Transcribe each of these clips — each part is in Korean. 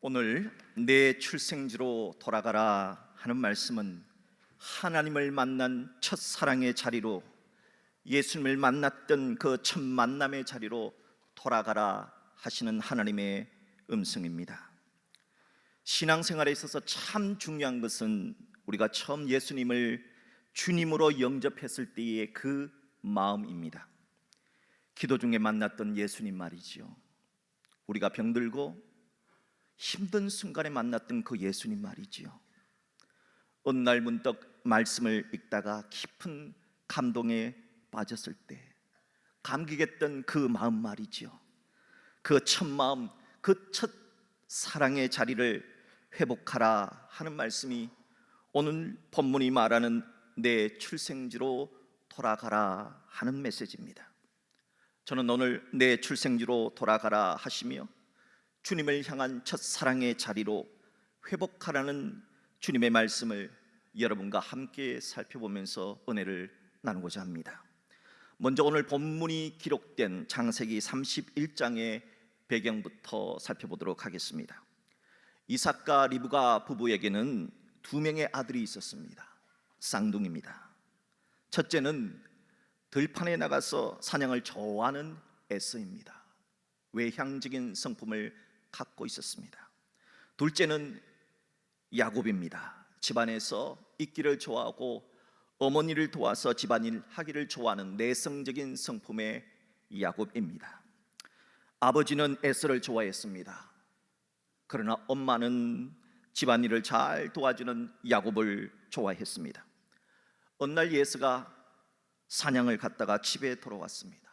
오늘 내 출생지로 돌아가라 하는 말씀은 하나님을 만난 첫사랑의 자리로, 예수님을 만났던 그 첫 만남의 자리로 돌아가라 하시는 하나님의 음성입니다. 신앙생활에 있어서 참 중요한 것은 우리가 처음 예수님을 주님으로 영접했을 때의 그 마음입니다. 기도 중에 만났던 예수님 말이지요. 우리가 병들고 힘든 순간에 만났던 그 예수님 말이지요. 어느 날 문득 말씀을 읽다가 깊은 감동에 빠졌을 때 감격했던 그 마음 말이지요. 그 첫 마음, 그 첫 사랑의 자리를 회복하라 하는 말씀이 오늘 본문이 말하는 내 출생지로 돌아가라 하는 메시지입니다. 저는 오늘 내 출생지로 돌아가라 하시며 주님을 향한 첫사랑의 자리로 회복하라는 주님의 말씀을 여러분과 함께 살펴보면서 은혜를 나누고자 합니다. 먼저 오늘 본문이 기록된 창세기 31장의 배경부터 살펴보도록 하겠습니다. 이삭과 리브가 부부에게는 두 명의 아들이 있었습니다. 쌍둥이입니다. 첫째는 들판에 나가서 사냥을 좋아하는 에서입니다. 외향적인 성품을 갖고 있었습니다. 둘째는 야곱입니다. 집안에서 있기를 좋아하고 어머니를 도와서 집안일 하기를 좋아하는 내성적인 성품의 야곱입니다. 아버지는 에서를 좋아했습니다. 그러나 엄마는 집안일을 잘 도와주는 야곱을 좋아했습니다. 어느 날 에서가 사냥을 갔다가 집에 돌아왔습니다.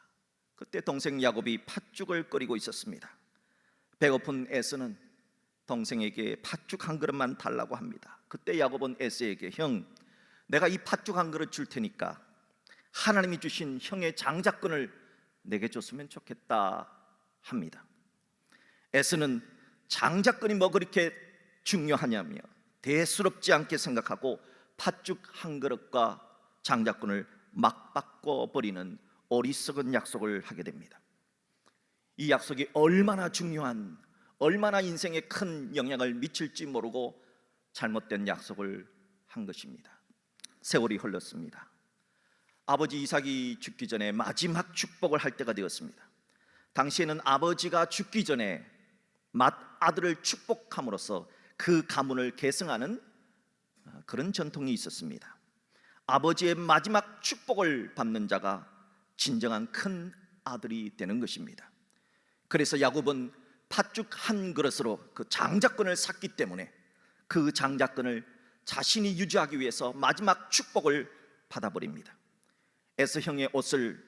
그때 동생 야곱이 팥죽을 끓이고 있었습니다. 배고픈 에서는 동생에게 팥죽 한 그릇만 달라고 합니다. 그때 야곱은 에서에게 형, 내가 이 팥죽 한 그릇 줄 테니까 하나님이 주신 형의 장자권을 내게 줬으면 좋겠다 합니다. 에서는 장자권이 뭐 그렇게 중요하냐며 대수롭지 않게 생각하고 팥죽 한 그릇과 장자권을 막 바꿔버리는 어리석은 약속을 하게 됩니다. 이 약속이 얼마나 중요한, 얼마나 인생에 큰 영향을 미칠지 모르고 잘못된 약속을 한 것입니다. 세월이 흘렀습니다. 아버지 이삭이 죽기 전에 마지막 축복을 할 때가 되었습니다. 당시에는 아버지가 죽기 전에 맏아들을 축복함으로써 그 가문을 계승하는 그런 전통이 있었습니다. 아버지의 마지막 축복을 받는 자가 진정한 큰 아들이 되는 것입니다. 그래서 야곱은 팥죽 한 그릇으로 그 장자권을 샀기 때문에 그 장자권을 자신이 유지하기 위해서 마지막 축복을 받아버립니다. 에서 형의 옷을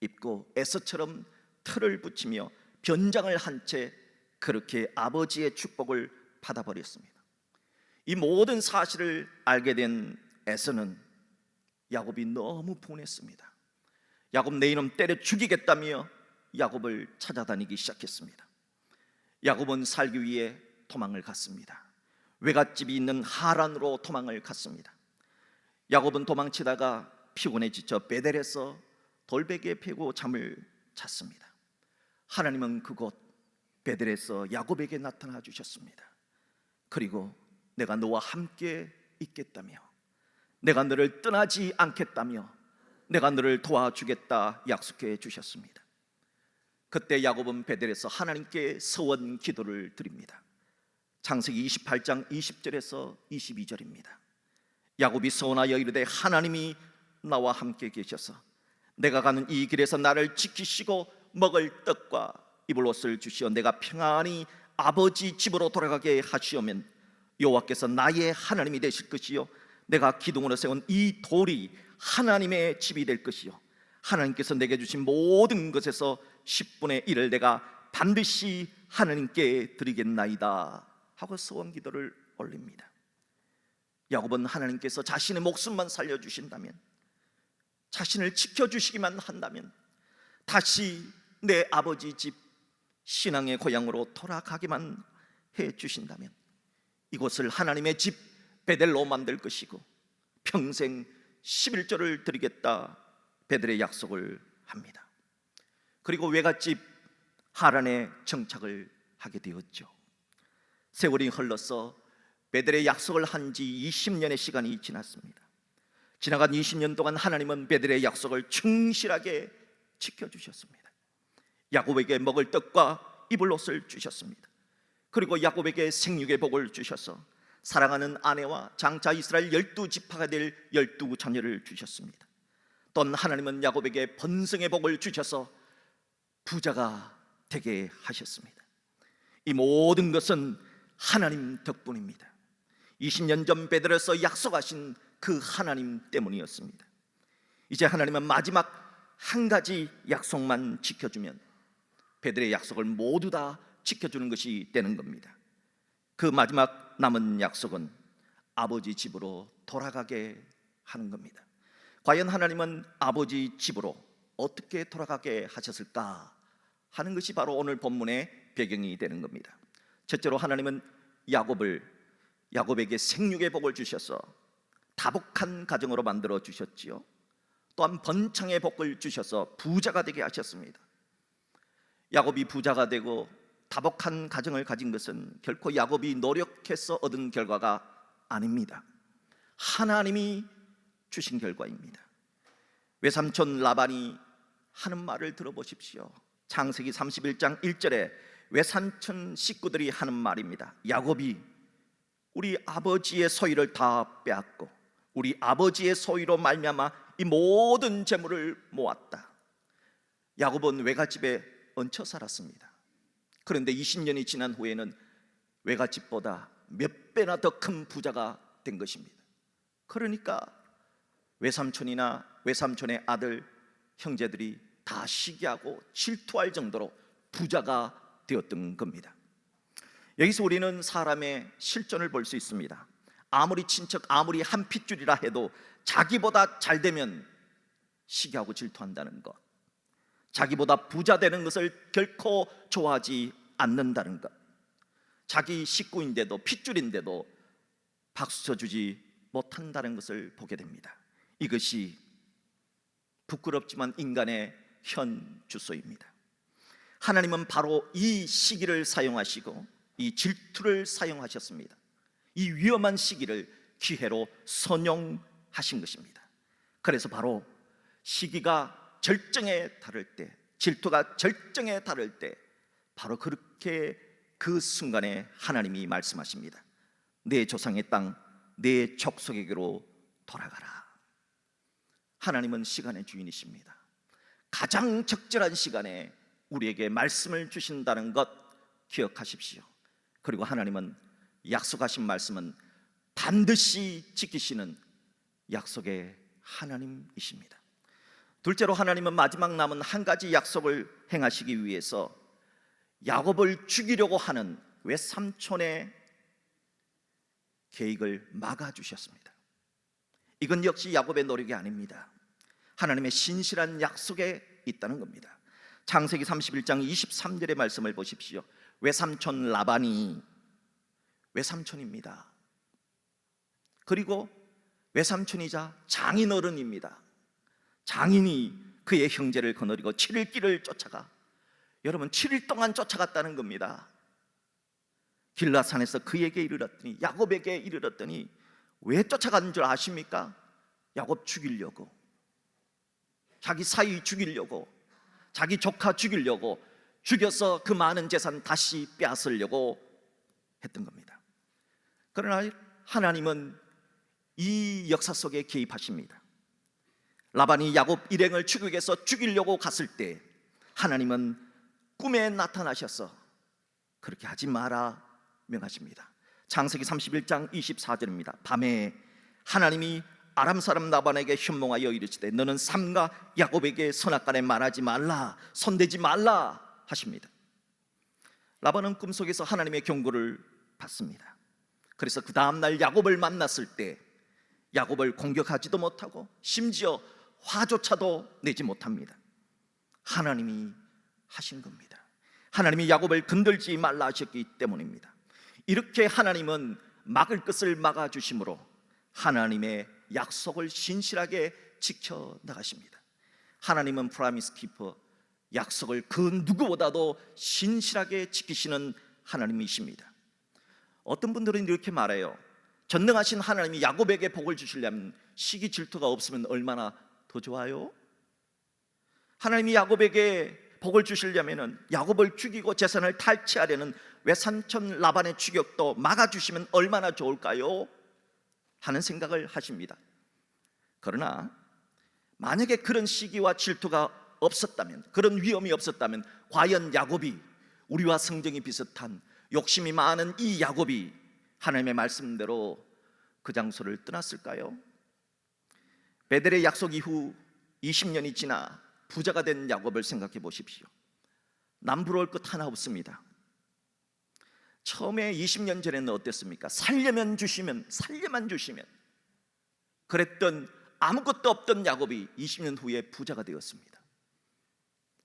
입고 에서처럼 틀을 붙이며 변장을 한 채 그렇게 아버지의 축복을 받아버렸습니다. 이 모든 사실을 알게 된 에서는 야곱이 너무 분했습니다. 야곱 내 이놈 때려 죽이겠다며 야곱을 찾아다니기 시작했습니다. 야곱은 살기 위해 도망을 갔습니다. 외갓집이 있는 하란으로 도망을 갔습니다. 야곱은 도망치다가 피곤해 지쳐 베델에서 돌베개에 패고 잠을 잤습니다. 하나님은 그곳 베델에서 야곱에게 나타나 주셨습니다. 그리고 내가 너와 함께 있겠다며, 내가 너를 떠나지 않겠다며, 내가 너를 도와주겠다 약속해 주셨습니다. 그때 야곱은 베델에서 하나님께 서원 기도를 드립니다. 창세기 28장 20절에서 22절입니다. 야곱이 서원하여 이르되 하나님이 나와 함께 계셔서 내가 가는 이 길에서 나를 지키시고 먹을 떡과 입을 옷을 주시어 내가 평안히 아버지 집으로 돌아가게 하시오면 여호와께서 나의 하나님이 되실 것이요 내가 기둥으로 세운 이 돌이 하나님의 집이 될 것이요 하나님께서 내게 주신 모든 것에서 10분의 1을 내가 반드시 하나님께 드리겠나이다 하고 서원 기도를 올립니다. 야곱은 하나님께서 자신의 목숨만 살려주신다면, 자신을 지켜주시기만 한다면 다시 내 아버지 집 신앙의 고향으로 돌아가기만 해주신다면 이곳을 하나님의 집 베델로 만들 것이고 평생 11조를 드리겠다 베델의 약속을 합니다. 그리고 외갓집 하란에 정착을 하게 되었죠. 세월이 흘러서 베델의 약속을 한 지 20년의 시간이 지났습니다. 지나간 20년 동안 하나님은 베델의 약속을 충실하게 지켜주셨습니다. 야곱에게 먹을 떡과 입을 옷을 주셨습니다. 그리고 야곱에게 생육의 복을 주셔서 사랑하는 아내와 장차 이스라엘 12지파가 될 12자녀를 주셨습니다. 또한 하나님은 야곱에게 번성의 복을 주셔서 부자가 되게 하셨습니다. 이 모든 것은 하나님 덕분입니다. 20년 전 베델에서 약속하신 그 하나님 때문이었습니다. 이제 하나님은 마지막 한 가지 약속만 지켜주면 베델의 약속을 모두 다 지켜주는 것이 되는 겁니다. 그 마지막 남은 약속은 아버지 집으로 돌아가게 하는 겁니다. 과연 하나님은 아버지 집으로 어떻게 돌아가게 하셨을까 하는 것이 바로 오늘 본문의 배경이 되는 겁니다. 첫째로 하나님은 야곱에게 생육의 복을 주셔서 다복한 가정으로 만들어 주셨지요. 또한 번창의 복을 주셔서 부자가 되게 하셨습니다. 야곱이 부자가 되고 다복한 가정을 가진 것은 결코 야곱이 노력해서 얻은 결과가 아닙니다. 하나님이 주신 결과입니다. 외삼촌 라반이 하는 말을 들어보십시오. 창세기 31장 1절에 외삼촌 식구들이 하는 말입니다. 야곱이 우리 아버지의 소유를 다 빼앗고 우리 아버지의 소유로 말미암아 이 모든 재물을 모았다. 야곱은 외갓집에 얹혀 살았습니다. 그런데 20년이 지난 후에는 외갓집보다 몇 배나 더 큰 부자가 된 것입니다. 그러니까 외삼촌이나 외삼촌의 아들, 형제들이 다 시기하고 질투할 정도로 부자가 되었던 겁니다. 여기서 우리는 사람의 실존을 볼 수 있습니다. 아무리 친척, 아무리 한 핏줄이라 해도 자기보다 잘 되면 시기하고 질투한다는 것, 자기보다 부자 되는 것을 결코 좋아하지 않는다는 것, 자기 식구인데도 핏줄인데도 박수 쳐주지 못한다는 것을 보게 됩니다. 이것이 부끄럽지만 인간의 현 주소입니다. 하나님은 바로 이 시기를 사용하시고 이 질투를 사용하셨습니다. 이 위험한 시기를 기회로 선용하신 것입니다. 그래서 바로 시기가 절정에 달할 때, 질투가 절정에 달할 때 바로 그렇게 그 순간에 하나님이 말씀하십니다. 내 조상의 땅, 내 족속에게로 돌아가라. 하나님은 시간의 주인이십니다. 가장 적절한 시간에 우리에게 말씀을 주신다는 것 기억하십시오. 그리고 하나님은 약속하신 말씀은 반드시 지키시는 약속의 하나님이십니다. 둘째로 하나님은 마지막 남은 한 가지 약속을 행하시기 위해서 야곱을 죽이려고 하는 외삼촌의 계획을 막아주셨습니다. 이건 역시 야곱의 노력이 아닙니다. 하나님의 신실한 약속에 있다는 겁니다. 창세기 31장 23절의 말씀을 보십시오. 외삼촌 라반이 외삼촌입니다. 그리고 외삼촌이자 장인어른입니다. 장인이 그의 형제를 거느리고 7일 길을 쫓아가, 여러분 7일 동안 쫓아갔다는 겁니다. 길라산에서 그에게 이르렀더니, 야곱에게 이르렀더니 왜 쫓아간 줄 아십니까? 야곱 죽이려고, 자기 사위 죽이려고, 자기 조카 죽이려고, 죽여서 그 많은 재산 다시 빼앗으려고 했던 겁니다. 그러나 하나님은 이 역사 속에 개입하십니다. 라반이 야곱 일행을 죽이기 위해서 죽이려고 갔을 때 하나님은 꿈에 나타나셔서 그렇게 하지 마라 명하십니다. 창세기 31장 24절입니다. 밤에 하나님이 아람 사람 라반에게 현몽하여 이르시되 너는 삼가 야곱에게 선악간에 말하지 말라, 손대지 말라 하십니다. 라반은 꿈속에서 하나님의 경고를 받습니다. 그래서 그 다음날 야곱을 만났을 때 야곱을 공격하지도 못하고 심지어 화조차도 내지 못합니다. 하나님이 하신 겁니다. 하나님이 야곱을 건들지 말라 하셨기 때문입니다. 이렇게 하나님은 막을 것을 막아주심으로 하나님의 약속을 신실하게 지켜나가십니다. 하나님은 프라미스 키퍼, 약속을 그 누구보다도 신실하게 지키시는 하나님이십니다. 어떤 분들은 이렇게 말해요. 전능하신 하나님이 야곱에게 복을 주시려면 시기 질투가 없으면 얼마나 더 좋아요? 하나님이 야곱에게 복을 주시려면 야곱을 죽이고 재산을 탈취하려는 외삼촌 라반의 추격도 막아주시면 얼마나 좋을까요? 하는 생각을 하십니다. 그러나 만약에 그런 시기와 질투가 없었다면, 그런 위험이 없었다면 과연 야곱이, 우리와 성정이 비슷한 욕심이 많은 이 야곱이 하나님의 말씀대로 그 장소를 떠났을까요? 베델의 약속 이후 20년이 지나 부자가 된 야곱을 생각해 보십시오. 남부러울 것 하나 없습니다. 처음에 20년 전에는 어땠습니까? 살려만 주시면 그랬던 아무것도 없던 야곱이 20년 후에 부자가 되었습니다.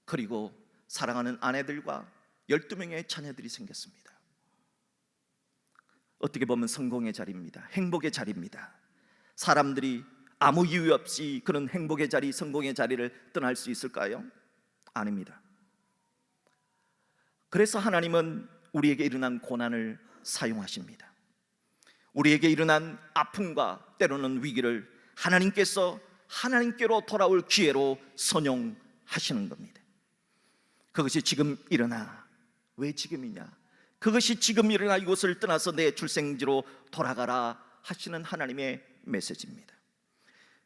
그리고 사랑하는 아내들과 12명의 자녀들이 생겼습니다. 어떻게 보면 성공의 자리입니다. 행복의 자리입니다. 사람들이 아무 이유 없이 그런 행복의 자리, 성공의 자리를 떠날 수 있을까요? 아닙니다. 그래서 하나님은 우리에게 일어난 고난을 사용하십니다. 우리에게 일어난 아픔과 때로는 위기를 하나님께서 하나님께로 돌아올 기회로 선용하시는 겁니다. 그것이 지금 일어나. 왜 지금이냐? 그것이 지금 일어나 이곳을 떠나서 내 출생지로 돌아가라 하시는 하나님의 메시지입니다.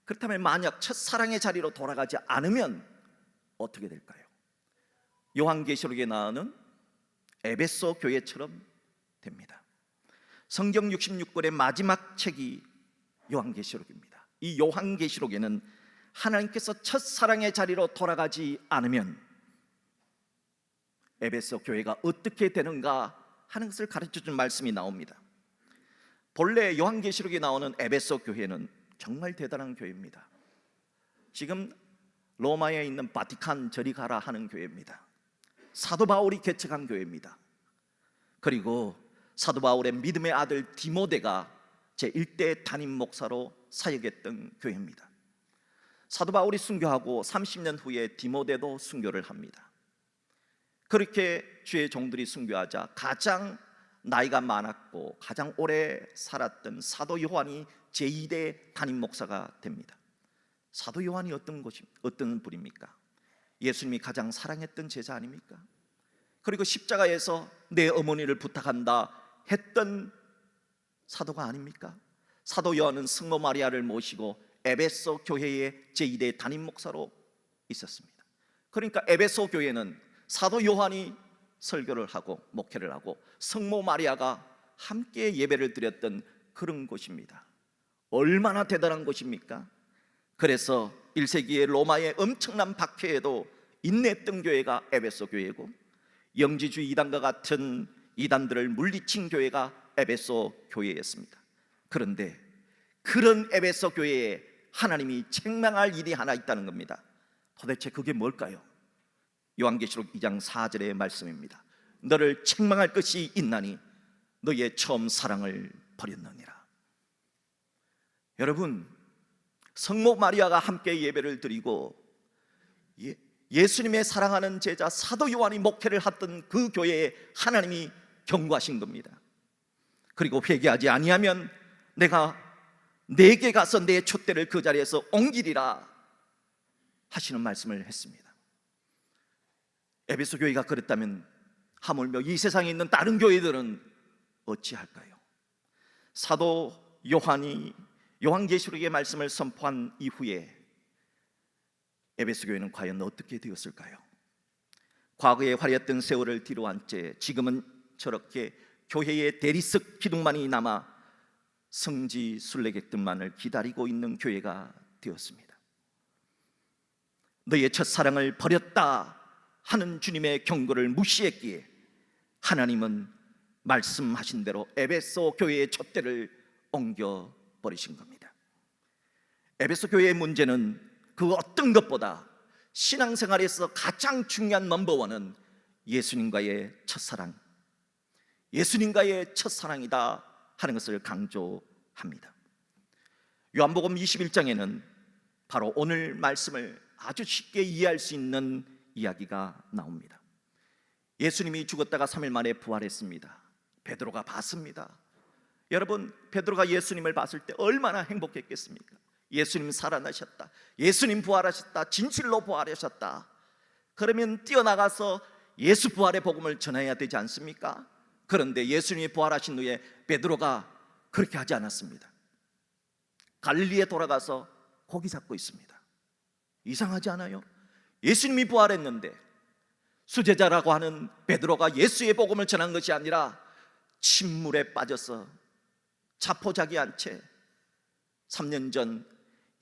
그렇다면 만약 첫사랑의 자리로 돌아가지 않으면 어떻게 될까요? 요한계시록에 나오는 에베소 교회처럼 됩니다. 성경 66권의 마지막 책이 요한계시록입니다. 이 요한계시록에는 하나님께서 첫사랑의 자리로 돌아가지 않으면 에베소 교회가 어떻게 되는가 하는 것을 가르쳐준 말씀이 나옵니다. 본래 요한계시록에 나오는 에베소 교회는 정말 대단한 교회입니다. 지금 로마에 있는 바티칸 저리 가라 하는 교회입니다. 사도 바울이 개척한 교회입니다. 그리고 사도 바울의 믿음의 아들 디모데가 제1대 담임 목사로 사역했던 교회입니다. 사도 바울이 순교하고 30년 후에 디모데도 순교를 합니다. 그렇게 주의 종들이 순교하자 가장 나이가 많았고 가장 오래 살았던 사도 요한이 제2대 담임 목사가 됩니다. 사도 요한이 어떤 분입니까? 예수님이 가장 사랑했던 제자 아닙니까? 그리고 십자가에서 내 어머니를 부탁한다 했던 사도가 아닙니까? 사도 요한은 성모 마리아를 모시고 에베소 교회의 제2대 담임 목사로 있었습니다. 그러니까 에베소 교회는 사도 요한이 설교를 하고 목회를 하고 성모 마리아가 함께 예배를 드렸던 그런 곳입니다. 얼마나 대단한 곳입니까? 그래서 1세기의 로마의 엄청난 박해에도 인내했던 교회가 에베소 교회고, 영지주의 이단과 같은 이단들을 물리친 교회가 에베소 교회였습니다. 그런데 그런 에베소 교회에 하나님이 책망할 일이 하나 있다는 겁니다. 도대체 그게 뭘까요? 요한계시록 2장 4절의 말씀입니다. 너를 책망할 것이 있나니 너의 처음 사랑을 버렸느니라. 여러분, 성모 마리아가 함께 예배를 드리고 예수님의 사랑하는 제자 사도 요한이 목회를 했던 그 교회에 하나님이 경고하신 겁니다. 그리고 회개하지 아니하면 내가 내게 가서 내 촛대를 그 자리에서 옮기리라 하시는 말씀을 했습니다. 에베소 교회가 그랬다면 하물며 이 세상에 있는 다른 교회들은 어찌할까요? 사도 요한이 요한계시록의 말씀을 선포한 이후에 에베소 교회는 과연 어떻게 되었을까요? 과거에 화려했던 세월을 뒤로한 채 지금은 저렇게 교회의 대리석 기둥만이 남아 성지 순례객들만을 기다리고 있는 교회가 되었습니다. 너의 첫사랑을 버렸다 하는 주님의 경고를 무시했기에 하나님은 말씀하신 대로 에베소 교회의 촛대를 옮겨버리신 겁니다. 에베소 교회의 문제는 그 어떤 것보다 신앙생활에서 가장 중요한 넘버원은 예수님과의 첫사랑, 예수님과의 첫사랑이다 하는 것을 강조합니다. 요한복음 21장에는 바로 오늘 말씀을 아주 쉽게 이해할 수 있는 이야기가 나옵니다. 예수님이 죽었다가 3일 만에 부활했습니다. 베드로가 봤습니다. 여러분, 베드로가 예수님을 봤을 때 얼마나 행복했겠습니까? 예수님 살아나셨다, 예수님 부활하셨다, 진실로 부활하셨다. 그러면 뛰어나가서 예수 부활의 복음을 전해야 되지 않습니까? 그런데 예수님이 부활하신 후에 베드로가 그렇게 하지 않았습니다. 갈릴리에 돌아가서 고기 잡고 있습니다. 이상하지 않아요? 예수님이 부활했는데 수제자라고 하는 베드로가 예수의 복음을 전한 것이 아니라 침물에 빠져서 자포자기한 채 3년 전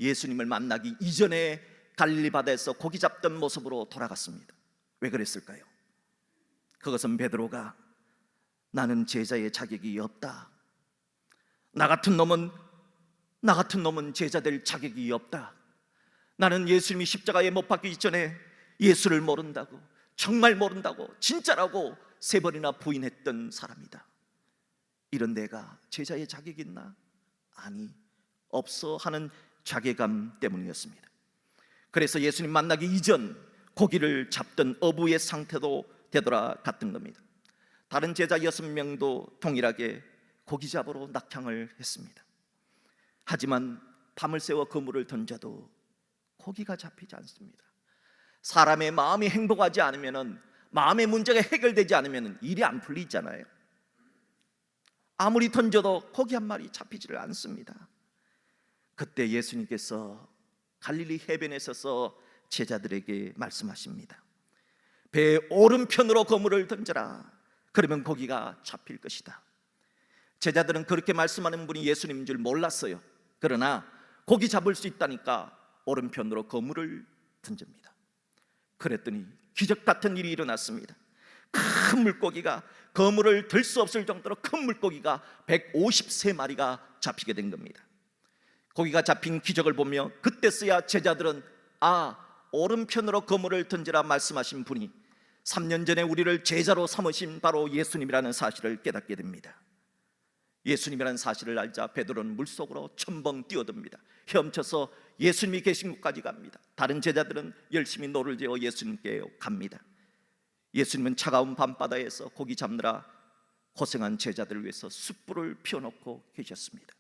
예수님을 만나기 이전에 갈릴리 바다에서 고기 잡던 모습으로 돌아갔습니다. 왜 그랬을까요? 그것은 베드로가 나는 제자의 자격이 없다, 나 같은 놈은 제자 될 자격이 없다, 나는 예수님이 십자가에 못 박히기 전에 예수를 모른다고, 정말 모른다고, 진짜라고 3번이나 부인했던 사람이다. 이런 내가 제자의 자격이 있나? 아니, 없어 하는 자괴감 때문이었습니다. 그래서 예수님 만나기 이전 고기를 잡던 어부의 상태도 되돌아갔던 겁니다. 다른 제자 6명도 동일하게 고기 잡으러 낙향을 했습니다. 하지만 밤을 새워 그물을 던져도 고기가 잡히지 않습니다. 사람의 마음이 행복하지 않으면, 마음의 문제가 해결되지 않으면 일이 안 풀리잖아요. 아무리 던져도 고기 한 마리 잡히지를 않습니다. 그때 예수님께서 갈릴리 해변에 서서 제자들에게 말씀하십니다. 배 오른편으로 그물을 던져라, 그러면 고기가 잡힐 것이다. 제자들은 그렇게 말씀하는 분이 예수님인 줄 몰랐어요. 그러나 고기 잡을 수 있다니까 오른편으로 그물을 던집니다. 그랬더니 기적 같은 일이 일어났습니다. 큰 물고기가, 그물을 들 수 없을 정도로 큰 물고기가 153마리가 잡히게 된 겁니다. 고기가 잡힌 기적을 보며 그때서야 제자들은 오른편으로 그물을 던지라 말씀하신 분이 3년 전에 우리를 제자로 삼으신 바로 예수님이라는 사실을 깨닫게 됩니다. 예수님이라는 사실을 알자 베드로는 물속으로 첨벙 뛰어듭니다. 헤엄쳐서 예수님이 계신 곳까지 갑니다. 다른 제자들은 열심히 노를 지어 예수님께 갑니다. 예수님은 차가운 밤바다에서 고기 잡느라 고생한 제자들을 위해서 숯불을 피워놓고 계셨습니다.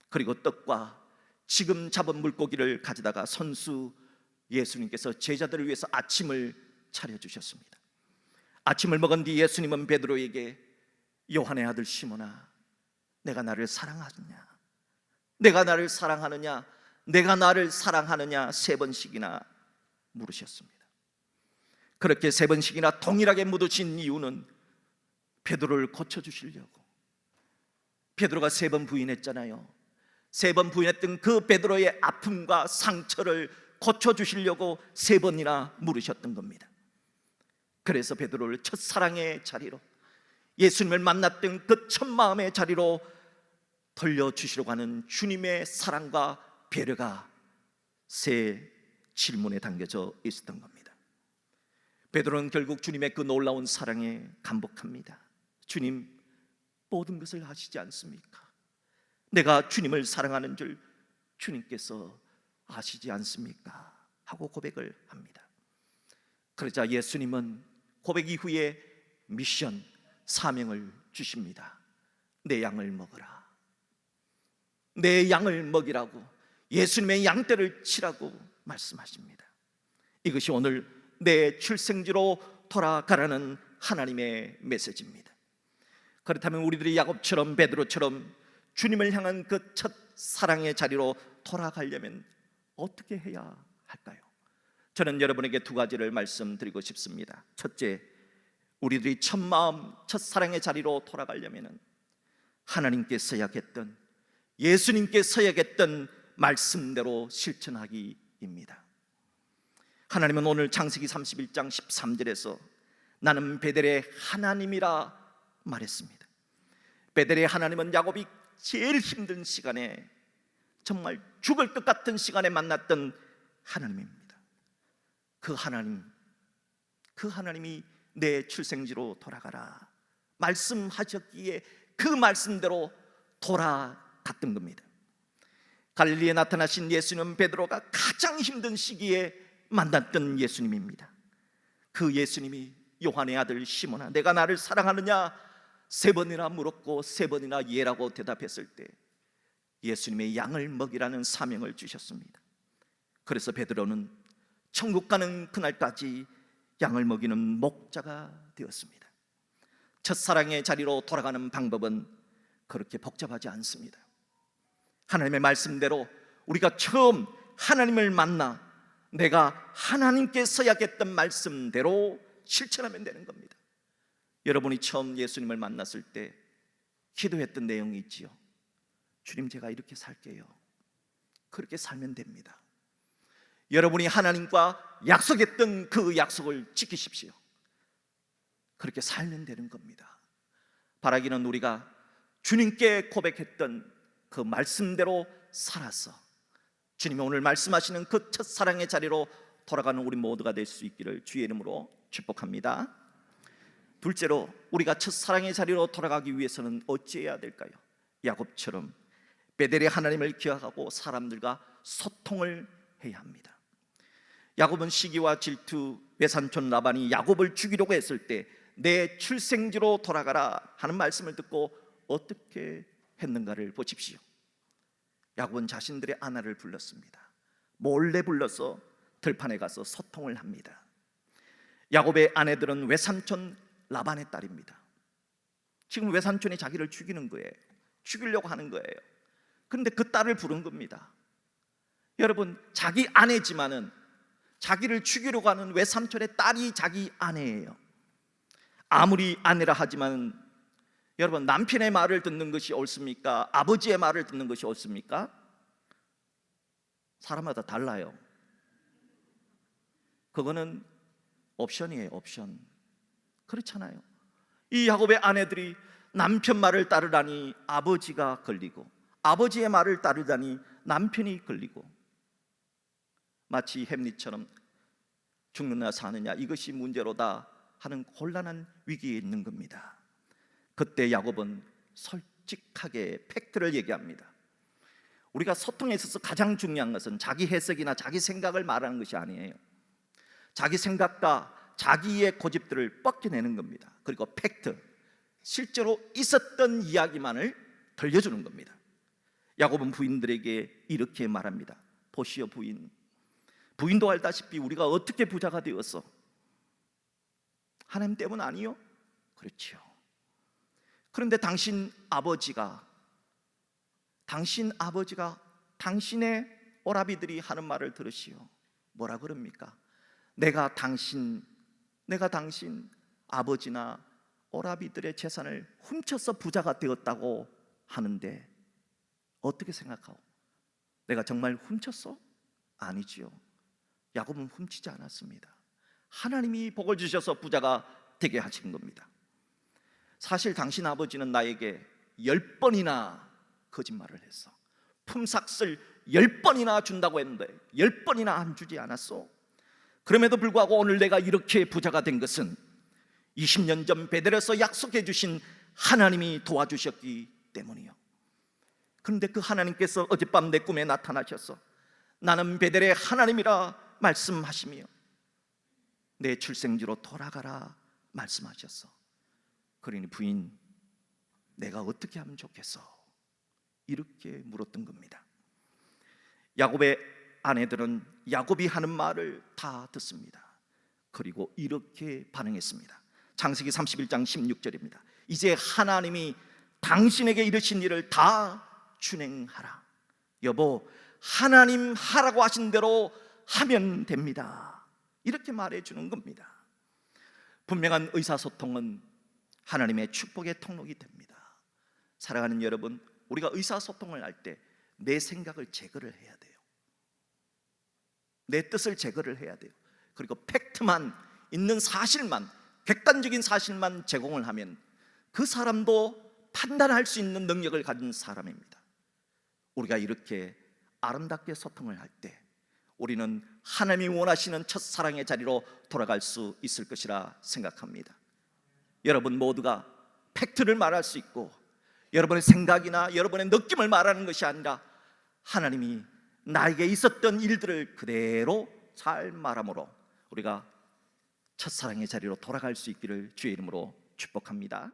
그리고 떡과 지금 잡은 물고기를 가져다가 선수 예수님께서 제자들을 위해서 아침을 차려주셨습니다. 아침을 먹은 뒤 예수님은 베드로에게 요한의 아들 시몬아, 내가 나를 사랑하느냐? 내가 나를 사랑하느냐? 내가 나를 사랑하느냐? 3번씩이나 물으셨습니다. 그렇게 3번씩이나 동일하게 묻으신 이유는 베드로를 고쳐주시려고. 베드로가 3번 부인했잖아요. 3번 부인했던 그 베드로의 아픔과 상처를 고쳐주시려고 3번이나 물으셨던 겁니다. 그래서 베드로를 첫사랑의 자리로, 예수님을 만났던 그 첫 마음의 자리로 돌려주시려고 하는 주님의 사랑과 배려가 세 질문에 담겨져 있었던 겁니다. 베드로는 결국 주님의 그 놀라운 사랑에 감복합니다. 주님, 모든 것을 아시지 않습니까? 내가 주님을 사랑하는 줄 주님께서 아시지 않습니까? 하고 고백을 합니다. 그러자 예수님은 고백 이후에 미션, 사명을 주십니다. 내 양을 먹어라. 내 양을 먹이라고, 예수님의 양떼를 치라고 말씀하십니다. 이것이 오늘 내 출생지로 돌아가라는 하나님의 메시지입니다. 그렇다면 우리들이 야곱처럼 베드로처럼 주님을 향한 그 첫 사랑의 자리로 돌아가려면 어떻게 해야 할까요? 저는 여러분에게 2가지를 말씀드리고 싶습니다. 첫째, 우리들이 첫 마음, 첫 사랑의 자리로 돌아가려면 하나님께 서약했던, 예수님께 서약했던 말씀대로 실천하기입니다. 하나님은 오늘 창세기 31장 13절에서 나는 베델의 하나님이라 말했습니다. 베델의 하나님은 야곱이 제일 힘든 시간에, 정말 죽을 것 같은 시간에 만났던 하나님입니다. 그 하나님이 내 출생지로 돌아가라 말씀하셨기에 그 말씀대로 돌아갔던 겁니다. 갈릴리에 나타나신 예수님은 베드로가 가장 힘든 시기에 만났던 예수님입니다. 그 예수님이 요한의 아들 시몬아, 내가 나를 사랑하느냐? 3번이나 물었고 3번이나 예라고 대답했을 때 예수님의 양을 먹이라는 사명을 주셨습니다. 그래서 베드로는 천국 가는 그날까지 양을 먹이는 목자가 되었습니다. 첫사랑의 자리로 돌아가는 방법은 그렇게 복잡하지 않습니다. 하나님의 말씀대로 우리가 처음 하나님을 만나 내가 하나님께 서약했던 말씀대로 실천하면 되는 겁니다. 여러분이 처음 예수님을 만났을 때 기도했던 내용이 있지요. 주님, 제가 이렇게 살게요. 그렇게 살면 됩니다. 여러분이 하나님과 약속했던 그 약속을 지키십시오. 그렇게 살면 되는 겁니다. 바라기는 우리가 주님께 고백했던 그 말씀대로 살아서 주님이 오늘 말씀하시는 그 첫사랑의 자리로 돌아가는 우리 모두가 될 수 있기를 주의 이름으로 축복합니다. 둘째로, 우리가 첫사랑의 자리로 돌아가기 위해서는 어찌해야 될까요? 야곱처럼 베델의 하나님을 기억하고 사람들과 소통을 해야 합니다. 야곱은 시기와 질투, 외삼촌 라반이 야곱을 죽이려고 했을 때 내 출생지로 돌아가라 하는 말씀을 듣고 어떻게 했는가를 보십시오. 야곱은 자신들의 아내를 불렀습니다. 몰래 불러서 들판에 가서 소통을 합니다. 야곱의 아내들은 외삼촌 라반의 딸입니다. 지금 외삼촌이 자기를 죽이는 거예요. 죽이려고 하는 거예요. 그런데 그 딸을 부른 겁니다. 여러분, 자기 아내지만은 자기를 죽이려고 하는 외삼촌의 딸이 자기 아내예요. 아무리 아내라 하지만 여러분, 남편의 말을 듣는 것이 옳습니까? 아버지의 말을 듣는 것이 옳습니까? 사람마다 달라요. 그거는 옵션이에요, 옵션. 그렇잖아요. 이 야곱의 아내들이 남편 말을 따르다니 아버지가 걸리고, 아버지의 말을 따르다니 남편이 걸리고, 마치 햄릿처럼 죽느냐 사느냐 이것이 문제로다 하는 곤란한 위기에 있는 겁니다. 그때 야곱은 솔직하게 팩트를 얘기합니다. 우리가 소통에 있어서 가장 중요한 것은 자기 해석이나 자기 생각을 말하는 것이 아니에요. 자기 생각과 자기의 고집들을 뻗겨내는 겁니다. 그리고 팩트, 실제로 있었던 이야기만을 들려주는 겁니다. 야곱은 부인들에게 이렇게 말합니다. 보시오 부인, 부인도 알다시피 우리가 어떻게 부자가 되었어? 하나님 때문 아니요? 그렇죠. 그런데 당신 아버지가 당신의 오라비들이 하는 말을 들으시오. 뭐라 그럽니까? 내가 당신 아버지나 오라비들의 재산을 훔쳐서 부자가 되었다고 하는데 어떻게 생각하오? 내가 정말 훔쳤어? 아니지요. 야곱은 훔치지 않았습니다. 하나님이 복을 주셔서 부자가 되게 하신 겁니다. 사실 당신 아버지는 나에게 10번이나 거짓말을 했어. 품삯을 10번이나 준다고 했는데 10번이나 안 주지 않았어. 그럼에도 불구하고 오늘 내가 이렇게 부자가 된 것은 20년 전 베델에서 약속해 주신 하나님이 도와주셨기 때문이요. 그런데 그 하나님께서 어젯밤 내 꿈에 나타나셔서 나는 베델의 하나님이라 말씀하시며 내 출생지로 돌아가라 말씀하셨어. 그러니 부인, 내가 어떻게 하면 좋겠어? 이렇게 물었던 겁니다. 야곱의 아내들은 야곱이 하는 말을 다 듣습니다. 그리고 이렇게 반응했습니다. 창세기 31장 16절입니다. 이제 하나님이 당신에게 이르신 일을 다 준행하라. 여보, 하나님 하라고 하신 대로 하면 됩니다. 이렇게 말해주는 겁니다. 분명한 의사소통은 하나님의 축복의 통로가 됩니다. 사랑하는 여러분, 우리가 의사소통을 할 때 내 생각을 제거를 해야 돼요. 내 뜻을 제거를 해야 돼요. 그리고 팩트만, 있는 사실만, 객관적인 사실만 제공을 하면 그 사람도 판단할 수 있는 능력을 가진 사람입니다. 우리가 이렇게 아름답게 소통을 할 때 우리는 하나님이 원하시는 첫사랑의 자리로 돌아갈 수 있을 것이라 생각합니다. 여러분 모두가 팩트를 말할 수 있고 여러분의 생각이나 여러분의 느낌을 말하는 것이 아니라 하나님이 나에게 있었던 일들을 그대로 잘 말함으로 우리가 첫사랑의 자리로 돌아갈 수 있기를 주의 이름으로 축복합니다.